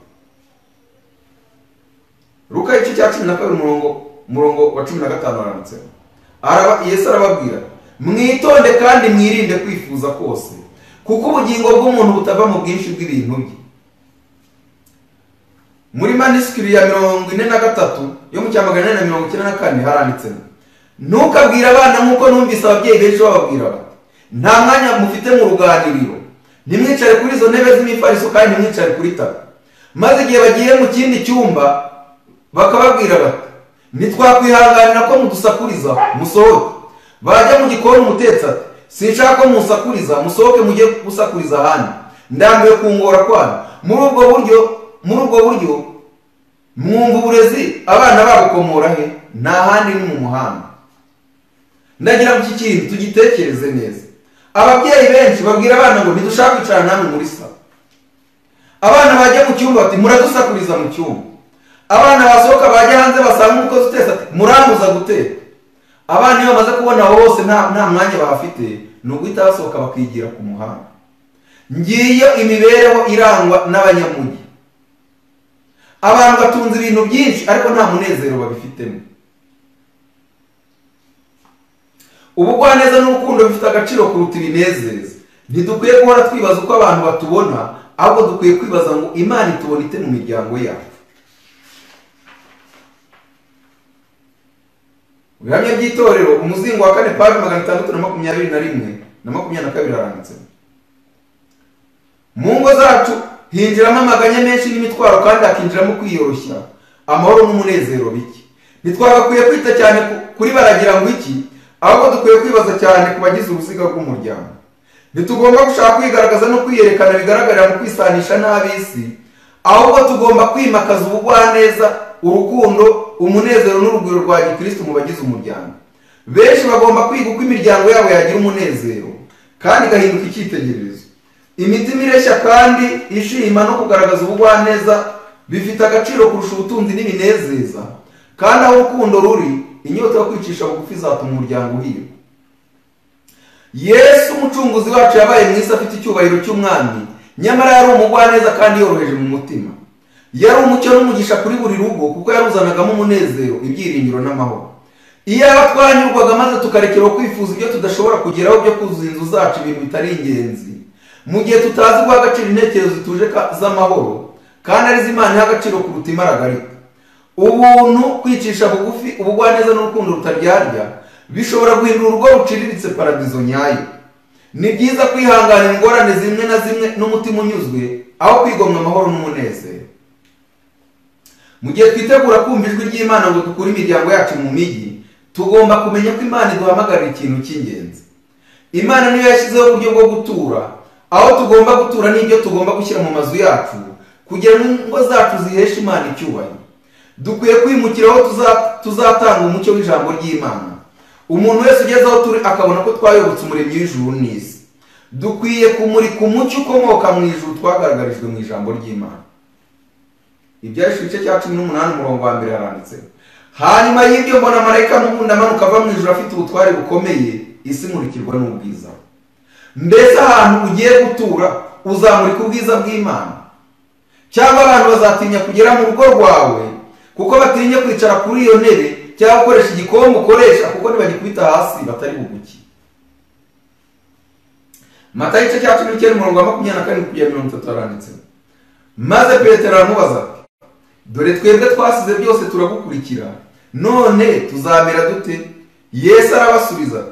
Speaker 1: Luka 10:12 haranditse: Yesu arababwira, mwitonde kandi mwirinde kwifuza kose, kuko ubugingo bw'umuntu butava mu bwinshi bw'ibintu bye. Muri manuscript ya 43 yo mu 494 haranditse: ntukabwire abana nk'uko numvise ababyeyi benshi bababwira bati, nta mwanya mufite mu ruganiriro, ntimwicare kuri izo ntebe z'imifariso kandi ntimwicare kuri tapi. Maze igihe bagiye mu kindi cyumba bakababwira bati, ntitwakwihanganira ko mudusakuriza, musohoke. Bajya mu gikoni umutetsi ati, sinshaka ko musakuriza, musohoke mujye gusakuriza ahandi, ndambiwe kungora kwanyu. Muri ubwo buryo mwumva uburezi abana babukomora he? Nta handi ni mu muhanda. Ndagira ngo iki kintu tugitekereze neza. Ababyeyi benshi babwira abana ngo ntidushaka kwicara namwe muri salo. Abana bajya mu cyumba bati, muradusakuriza mu cyumba. Abana basohoka bajya hanze basanga umukozi utetse ati, murambuza guteka. Abana iyo bamaze kubona hose nta mwanya bafite, ni uguhita basohoka bakigira ku muhanda. Ngiyo imibereho irangwa n'abanyamujyi. Abantu batunze ibintu byinshi ariko nta munezero babifitemo. Ubugwaneza n'urukundo bifite agaciro kuruta ibinezeza. Ntidukwiye guhora twibaza uko abantu batubona, ahubwo dukwiye kwibaza ngo Imana itubona ite mu miryango yacu. Ibihamya by'itorero umuzingo wa 4 paji 621 na 22 haranditse: mu ngo zacu hinjiramo amaganya menshi n'imitwaro, kandi hakinjiramo kwiyoroshya, amahoro n'umunezero bike. Ntitwagakwiye kwita cyane kuri baragira ngo iki, ahubwo dukwiye kwibaza cyane ku bagize uruziga rw'umuryango. Ntitugomba gushaka kwigaragaza no kwiyerekana bigaragarira mu kwisanisha n'ab'isi, ahubwo tugomba kwimakaza ubugwaneza, urukundo, umunezero n'urugwiro rwa Gikristo mu bagize umuryango. Benshi bagomba kwiga uko imiryango yabo yagira umunezero kandi igahinduka icyitegererezo. Imitima ireshya kandi ishima no kugaragaza ubugwaneza bifite agaciro kurusha ubutunzi n'ibinezeza, kandi aho urukundo ruri, inyota yo kwicisha bugufi zatuma umuryango uhirwa. Yesu umucunguzi wacu yabaye mu isi afite icyubahiro cy'umwami, nyamara yari umugwaneza kandi yoroheje mu mutima. Yari umucyo n'umugisha kuri buri rugo, kuko yaruzanagamo umunezero, ibyiringiro n'amahoro. Iyo twanyurwaga maze tukarekera kwifuza ibyo tudashobora kugeraho byo kuzuza inzu zacu ibintu bitari ingenzi, mu gihe tutazi guha agaciro intekerezo zituje z'amahoro kandi ari z'Imana iha agaciro kuruta imaragarita. Ubuntu, kwicisha bugufi, ubugwaneza n'urukundo rutaryarya bishobora guhindura urugo ruciriritse paradizo nyayo. Ni byiza kwihanganira ingorane zimwe na zimwe n'umutima unyuzwe, aho kwigomwa amahoro n'umunezero. Mu gihe twitegura kumva ijwi ry'Imana ngo dukure imiryango yacu mu migi, tugomba kumenya ko Imana iduhamagarira ikintu cy'ingenzi. Imana niyo yashyizeho uburyo bwo gutura, aho tugomba gutura n'ibyo tugomba gushyira mu mazu yacu kugira ngo ingo zacu ziheshe Imana icyubahiro. Dukwiye kwimukira aho tuzatanga umucyo w'ijambo ry'Imana. Umuntu wese ugeze aho turi akabona ko twayobotse umuremyi w'ijuru n'isi. Dukwiye kumurika umucyo ukomoka mu ijuru twagaragarijwe mu ijambo ry'Imana. Ibyahishwe igice cya 18 umurongo wa 1 haranditse: hanyuma y'ibyo mbona marayika n'ubundi amanuka ava mu ijuru afite ubutware bukomeye, isi imurikirwa n'ubwiza. Mbese ahantu ugiye gutura uzamurika ubwiza bw'Imana? Cyangwa abantu bazatinya kugera mu rugo rwawe kuko batinya kwicara kuri iyo ntebe cyangwa gukoresha igikombe ukoresha, kuko nibagikubita hasi batari buguki? Matayo igice cya 19 umurongo wa 24-30 haranditse: maze Petero aramubaza ati: dore twebwe twasize byose turagukurikira, none tuzamera dute? Yesu arabasubiza: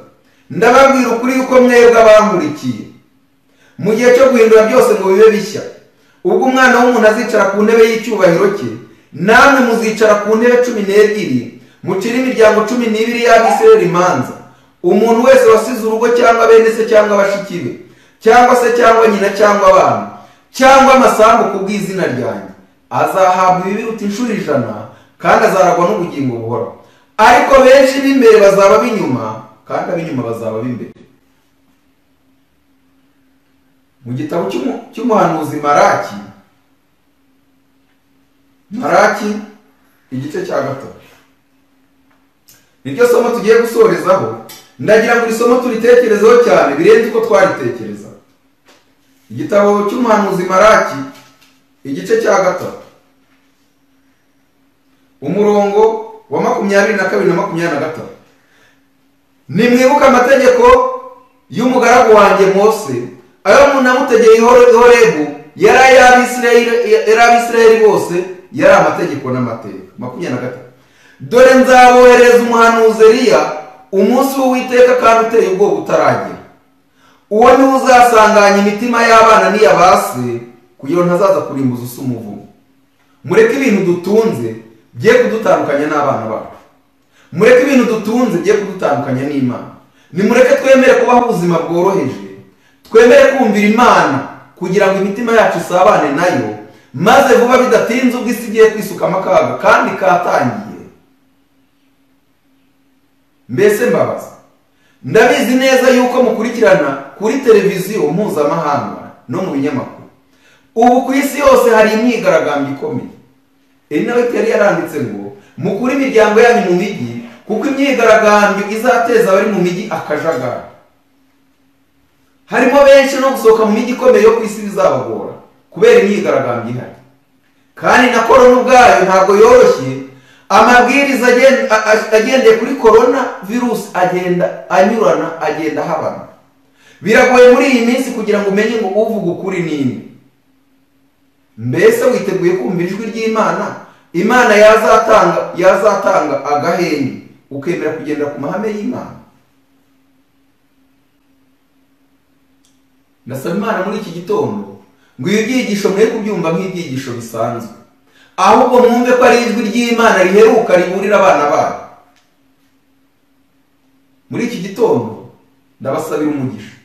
Speaker 1: ndababwira ukuri yuko mwebwe abankurikiye, mu gihe cyo guhindura byose ngo bibe bishya, ubwo umwana w'umuntu azicara ku ntebe y'icyubahiro cye, namwe muzicara ku ntebe 12, mucira imiryango 12 y'Abisirayeli imanza. Umuntu wese wasize urugo cyangwa bene se cyangwa bashiki be cyangwa se cyangwa nyina cyangwa abana cyangwa amasambu ku bw'izina ryanjye, azahabwa ibiruta inshuro 100, kandi azaragwa n'ubugingo buhoraho. Ariko benshi b'imbere bazaba b'inyuma, kandi ab'inyuma bazaba b'imbere. Mu gitabo cy'umuhanuzi Maraki igice cya 3 niryo somo tugiye gusorezaho. Ndagira ngo isomo turitekerezeho cyane birenze uko twaritekereza. Igitabo cy'umuhanuzi Maraki igice cya 3 umurongo wa 22 na 23: nimwibuka amategeko y'umugaragu wanjye Mose, ayo namutegeye Horebu, yari Abisirayeli bose, yari amategeko n'amateka. 23: dore nzabohereza umuhanuzi Eliya umunsi w'Uwiteka kandi uteye ubwoba utaragera. Uwo niwe uzasanganya imitima y'abana n'iy'abase, kugira ngo ntazaza kurimbuza usa umuvumo. Mureke ibintu dutunze bye kudutandukanya n'abana bacu. Mureke ibintu dutunze bye kudutandukanya n'Imana. Nimureke twemere kubaho ubuzima bworoheje, twemere kumvira Imana kugira ngo imitima yacu isabane nayo, maze vuba bidatinze ubwo isi igiye kwisukamo akaga kandi katangiye. Mbese mbabaza, ndabizi neza yuko mukurikirana kuri televiziyo mpuzamahanga no mu binyamakuru. Ubu ku isi yose hari imyigaragambyo ikomeye. Nawe yari yaranditse ngo mukure imiryango yanyu mu migi, kuko imyigaragambyo izateza abari mu migi akajagari. Harimo benshi no gusohoka mu migi ikomeye yo ku isi bizabagora kubera imyigaragambyo ihari. Kandi na korona ubwayo ntabwo yoroshye. Amabwiriza agendeye kuri korona virusi agenda anyurana, agenda habana. Biragoye muri iyi minsi kugira ngo umenye ngo uvuga ukuri nini. Mbese witeguye kumva ijwi ry'Imana? Imana yazatanga agahenge ukemera kugendera ku mahame y'Imana. Ndasaba Imana muri iki gitondo ngo ibi byigisho mwe kubyumva nk'ibyigisho bisanzwe, ahubwo mwumve ko ari ijwi ry'Imana riheruka riburira abana bayo. Muri iki gitondo ndabasabira umugisha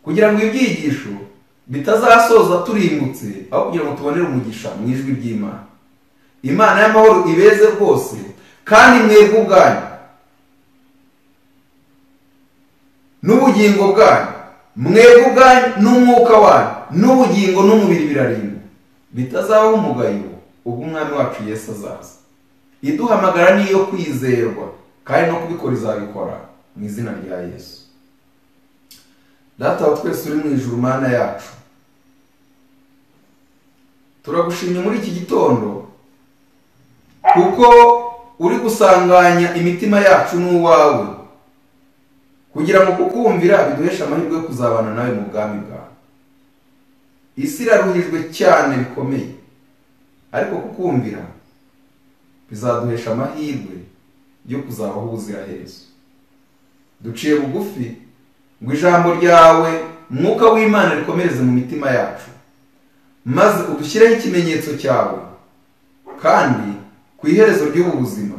Speaker 1: kugira ngo ibyigisho bitazasoza turimbutse, aho kugira ngo tubonere umugisha mu ijwi ry'Imana. Imana y'amahoro ibeze rwose, kandi mwebwe ubwanyu n'ubugingo bwanyu, mwebwe ubwanyu n'umwuka wanyu n'ubugingo n'umubiri birarinda, bitazabaho umugayo ubwo umwami wacu Yesu azaza. Iduhamagara niyo kwizerwa, kandi no kubikora izabikora mu izina rya Yesu. Data wa twese uri mu ijuru, Mana yacu, turagushimye muri iki gitondo kuko uri gusanganya imitima yacu n'uwawe, kugira ngo kukumvira biduhesha amahirwe yo kuzabana nawe mu bwami bwawe. Isi iraruhijwe cyane bikomeye, ariko kukumvira bizaduhesha amahirwe yo kuzabaho ubuziraherezo. Duciye bugufi ngo ijambo ryawe Mwuka w'Imana rikomereze mu mitima yacu, maze udushyireho ikimenyetso cyawe, kandi ku iherezo ry'ubu buzima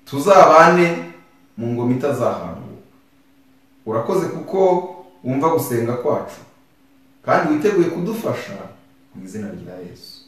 Speaker 1: tuzabane mu ngoma itazahanguka. Urakoze kuko wumva gusenga kwacu, kandi witeguye kudufasha mu izina rya Yesu.